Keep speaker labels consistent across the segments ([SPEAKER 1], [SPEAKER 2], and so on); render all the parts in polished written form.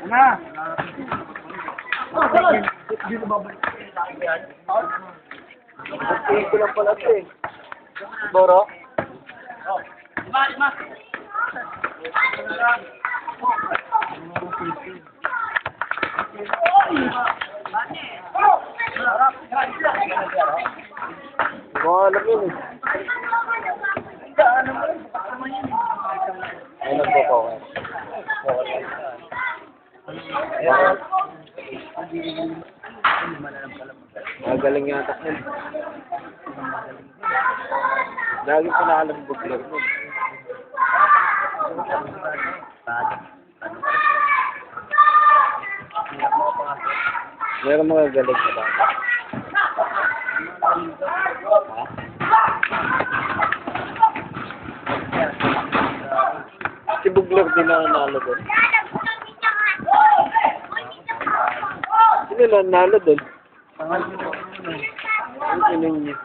[SPEAKER 1] Na.
[SPEAKER 2] Ito lang pala ito eh. Boro? Hindi ko alam yun eh. Ay, nagpo-power. Magaling yata yun. Lagi ko nakalang buglag mo. Meron mga galing na ba? Ha? Si buglag din ang nalo doon. Sino lang nalo doon? Ang sinong niya.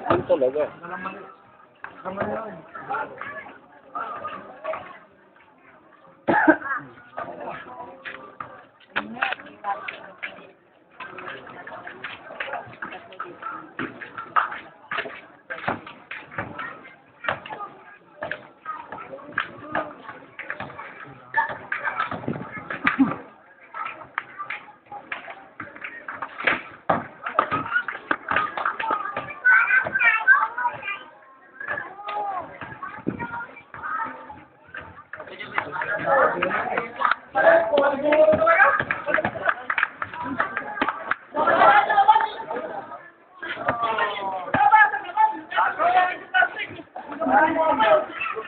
[SPEAKER 2] Ano talaga?